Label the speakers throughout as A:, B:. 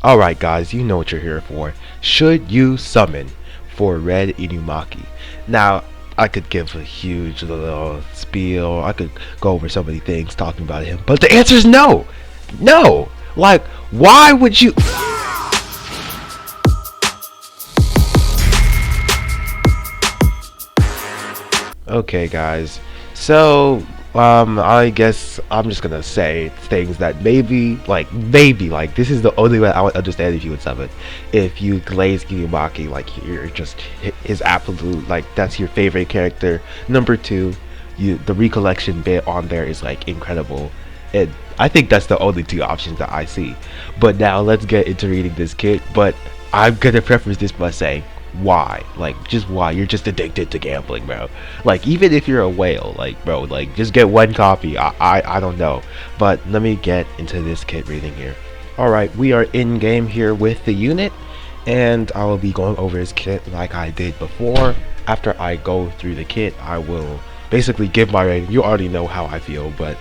A: Alright guys, you know what you're here for. Should you summon for red Inumaki? Now, I could give a huge little spiel, I could go over so many things talking about him, but the answer is no! No! Like, why would you... Okay guys, so I guess I'm just gonna say things that maybe this is the only way I would understand if you would summon. If you glaze Inumaki, like you're just his absolute, like that's your favorite character. Number two, the recollection bit on there is like incredible. And I think that's the only two options that I see. But now let's get into reading this kit. But I'm gonna preface this by saying why, like just why you're just addicted to gambling, bro. Like even if you're a whale, like bro, like just get one copy. I don't know, but let me get into this kit reading here. All right, we are in game here with the unit, and I will be going over his kit like I did before. After I go through the kit, I will basically give my rating. You already know how I feel, but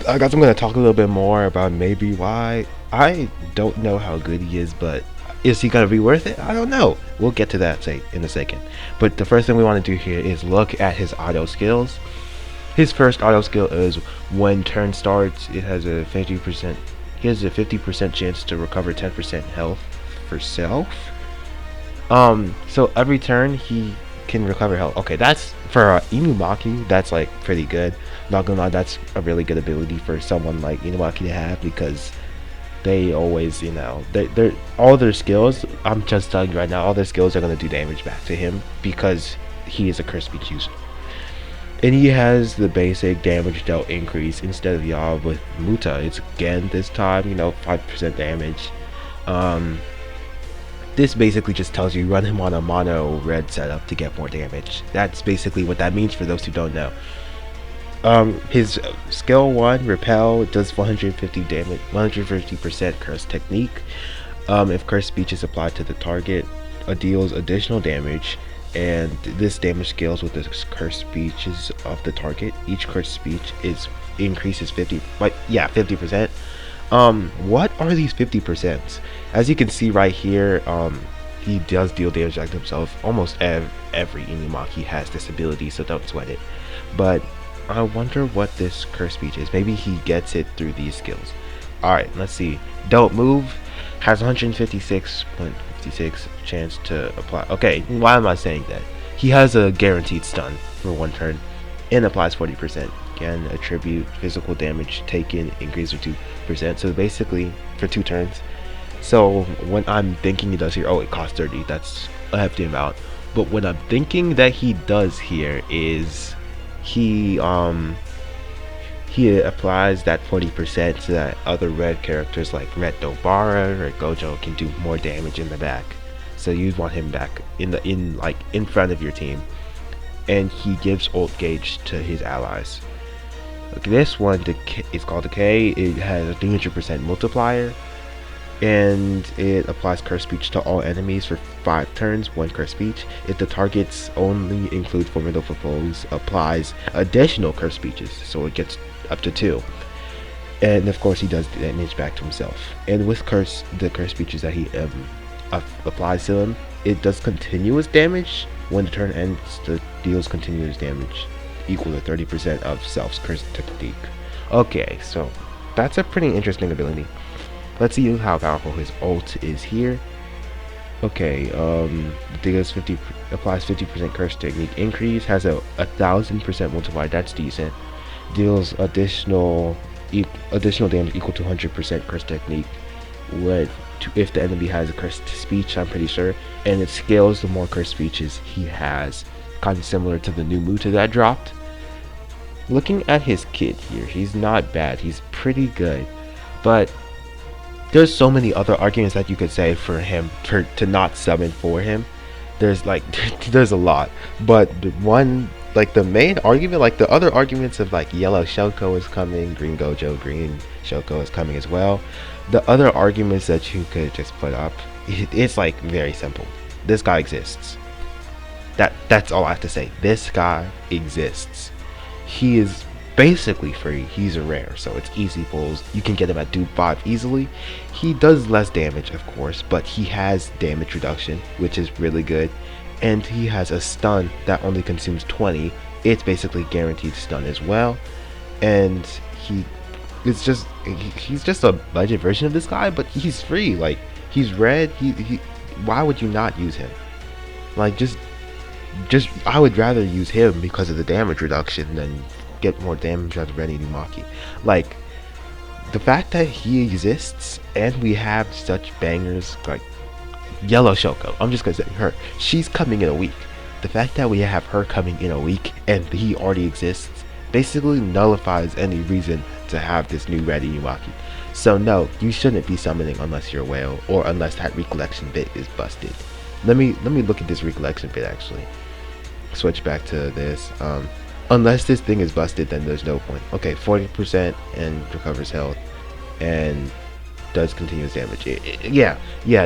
A: I guess I'm gonna talk a little bit more about maybe why. I don't know how good he is, but is he gonna be worth it? I don't know. We'll get to that in a second. But the first thing we want to do here is look at his auto skills. His first auto skill is when turn starts, it has a 50%. He has a 50% chance to recover 10% health for self. So every turn he can recover health. Okay, that's for Inumaki. That's like pretty good. Not gonna lie, that's a really good ability for someone like Inumaki to have, because they always, you know, they're all their skills. I'm just telling you right now, all their skills are gonna do damage back to him because he is a curse speech user. And he has the basic damage dealt increase instead of y'all with Muta. It's again this time, you know, 5% damage. This basically just tells you run him on a mono red setup to get more damage. That's basically what that means for those who don't know. His skill 1 repel does 150 damage, 150% curse technique. If curse speech is applied to the target, deals additional damage, and this damage scales with the curse speeches of the target. Each curse speech is increases 50%. What are these 50%? As you can see right here, he does deal damage back to himself. Almost every Inumaki has this ability, so don't sweat it. But I wonder what this curse speech is. Maybe he gets it through these skills. Alright, let's see. Don't move has 156.56 chance to apply. Okay, why am I saying that? He has a guaranteed stun for one turn and applies 40%. Can attribute physical damage taken increase to 2%. So basically for 2 turns. So when I'm thinking he does here, oh, it costs 30. That's a hefty amount. But what I'm thinking that he does here is he applies that 40% so that other red characters like Red Dobara or Gojo can do more damage in the back. So you'd want him back in front of your team, and he gives ult gauge to his allies. Okay, this one is called Decay. It has a 300% multiplier, and it applies curse speech to all enemies for 5 turns, 1 curse speech. If the targets only include formidable foes, applies additional curse speeches, so it gets up to 2. And of course he does damage back to himself. And with the curse speeches that he applies to him, it does continuous damage. When the turn ends, it deals continuous damage equal to 30% of self's curse technique. Okay, so that's a pretty interesting ability. Let's see how powerful his ult is here. Okay, deals applies 50% curse technique increase, has a 1000% multiplier. That's decent. Deals additional damage equal to 100% curse technique if the enemy has a cursed speech, I'm pretty sure, and it scales the more cursed speeches he has, kind of similar to the new Muta that dropped. Looking at his kit here, he's not bad, he's pretty good, but there's so many other arguments that you could say for him to not summon for him. There's there's a lot, but the main argument, like the other arguments of like yellow Shoko is coming, green Gojo, green Shoko is coming as well. The other arguments that you could just put up, it's like very simple. This guy exists. That's all I have to say. This guy exists. He is basically free. He's a rare, so it's easy pulls. You can get him at dupe 5 easily. He does less damage, of course, but he has damage reduction, which is really good. And he has a stun that only consumes 20. It's basically guaranteed stun as well. And he's just a budget version of this guy, but he's free. Like, he's red. Why would you not use him? Like, just I would rather use him because of the damage reduction than get more damage out of Red Inumaki. Like, the fact that he exists and we have such bangers like Yellow Shoko, I'm just gonna say her, she's coming in a week. The fact that we have her coming in a week and he already exists basically nullifies any reason to have this new Red Inumaki. So no, you shouldn't be summoning unless you're a whale or unless that recollection bit is busted. Let me look at this recollection bit actually. Switch back to this. Unless this thing is busted, then there's no point. Okay, 40% and recovers health and does continuous damage. Yeah,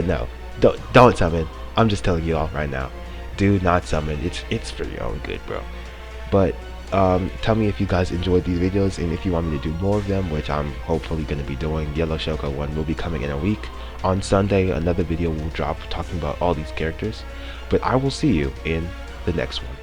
A: no. Don't summon. I'm just telling you all right now. Do not summon. It's for your own good, bro. But tell me if you guys enjoyed these videos and if you want me to do more of them, which I'm hopefully going to be doing. Yellow Shoko one will be coming in a week. On Sunday, another video will drop talking about all these characters. But I will see you in the next one.